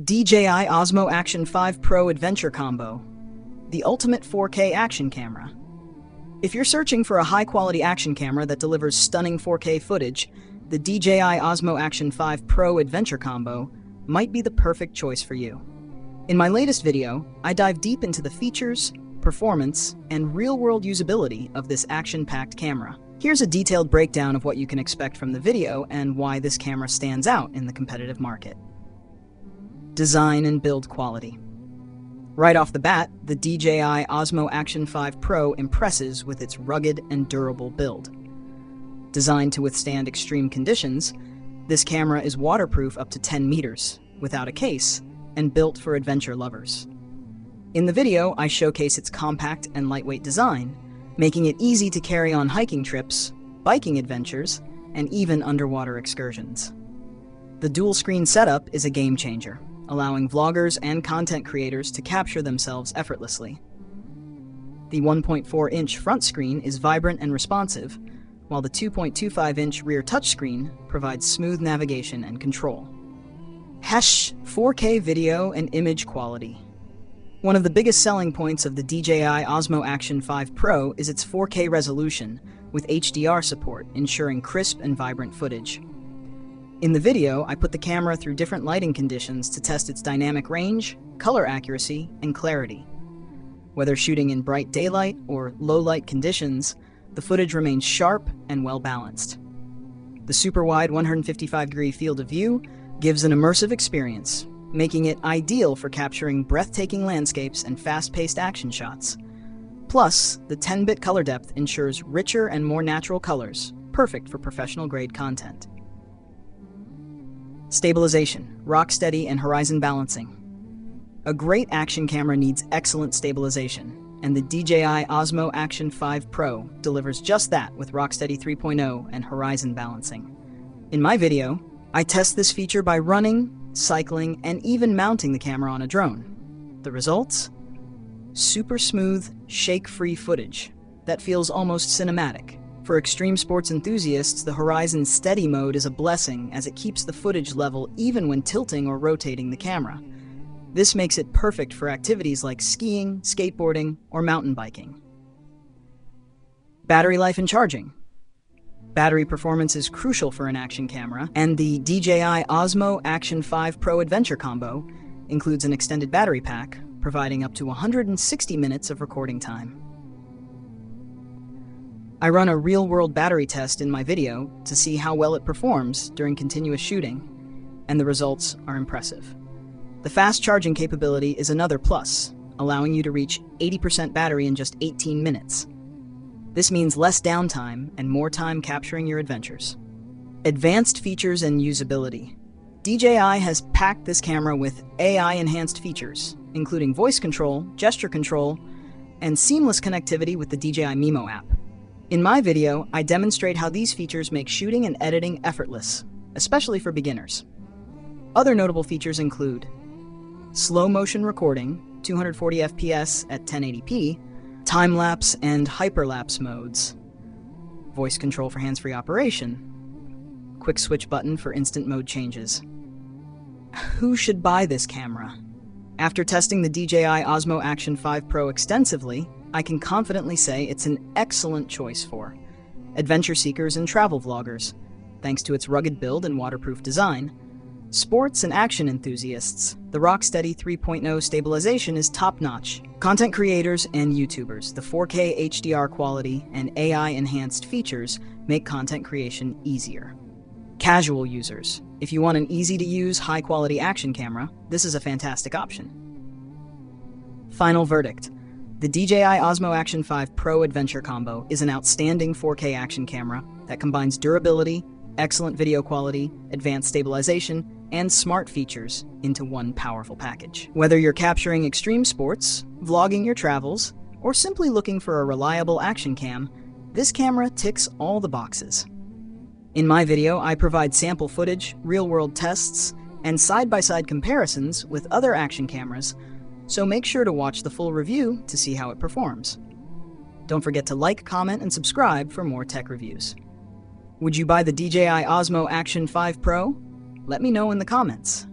DJI Osmo Action 5 Pro Adventure Combo, the ultimate 4K action camera. If you're searching for a high-quality action camera that delivers stunning 4K footage, the DJI Osmo Action 5 Pro Adventure Combo might be the perfect choice for you. In my latest video, I dive deep into the features, performance, and real-world usability of this action-packed camera. Here's a detailed breakdown of what you can expect from the video and why this camera stands out in the competitive market. Design and build quality. Right off the bat, the DJI Osmo Action 5 Pro impresses with its rugged and durable build. Designed to withstand extreme conditions, this camera is waterproof up to 10 meters, without a case, and built for adventure lovers. In the video, I showcase its compact and lightweight design, making it easy to carry on hiking trips, biking adventures, and even underwater excursions. The dual-screen setup is a game changer, allowing vloggers and content creators to capture themselves effortlessly. The 1.4-inch front screen is vibrant and responsive, while the 2.25-inch rear touchscreen provides smooth navigation and control. 4K video and image quality. One of the biggest selling points of the DJI Osmo Action 5 Pro is its 4K resolution, with HDR support, ensuring crisp and vibrant footage. In the video, I put the camera through different lighting conditions to test its dynamic range, color accuracy, and clarity. Whether shooting in bright daylight or low-light conditions, the footage remains sharp and well-balanced. The super-wide 155-degree field of view gives an immersive experience, making it ideal for capturing breathtaking landscapes and fast-paced action shots. Plus, the 10-bit color depth ensures richer and more natural colors, perfect for professional-grade content. Stabilization, rock steady, and horizon balancing. A great action camera needs excellent stabilization, and the DJI Osmo Action 5 Pro delivers just that with Rocksteady 3.0 and horizon balancing. In my video, I test this feature by running, cycling, and even mounting the camera on a drone. The results? Super smooth, shake-free footage that feels almost cinematic. For extreme sports enthusiasts, the Horizon Steady mode is a blessing as it keeps the footage level even when tilting or rotating the camera. This makes it perfect for activities like skiing, skateboarding, or mountain biking. Battery life and charging. Battery performance is crucial for an action camera, and the DJI Osmo Action 5 Pro Adventure Combo includes an extended battery pack, providing up to 160 minutes of recording time. I run a real-world battery test in my video to see how well it performs during continuous shooting, and the results are impressive. The fast charging capability is another plus, allowing you to reach 80% battery in just 18 minutes. This means less downtime and more time capturing your adventures. Advanced features and usability. DJI has packed this camera with AI-enhanced features, including voice control, gesture control, and seamless connectivity with the DJI Mimo app. In my video, I demonstrate how these features make shooting and editing effortless, especially for beginners. Other notable features include slow motion recording, 240 FPS at 1080p, time-lapse and hyperlapse modes, voice control for hands-free operation, quick switch button for instant mode changes. Who should buy this camera? After testing the DJI Osmo Action 5 Pro extensively, I can confidently say it's an excellent choice for adventure seekers and travel vloggers, thanks to its rugged build and waterproof design. Sports and action enthusiasts, the Rocksteady 3.0 stabilization is top-notch. Content creators and YouTubers, the 4K HDR quality and AI-enhanced features make content creation easier. Casual users, if you want an easy-to-use, high-quality action camera, this is a fantastic option. Final verdict. The DJI Osmo Action 5 Pro Adventure Combo is an outstanding 4K action camera that combines durability, excellent video quality, advanced stabilization, and smart features into one powerful package. Whether you're capturing extreme sports, vlogging your travels, or simply looking for a reliable action cam, this camera ticks all the boxes. In my video, I provide sample footage, real-world tests, and side-by-side comparisons with other action cameras, so make sure to watch the full review to see how it performs. Don't forget to like, comment, and subscribe for more tech reviews. Would you buy the DJI Osmo Action 5 Pro? Let me know in the comments.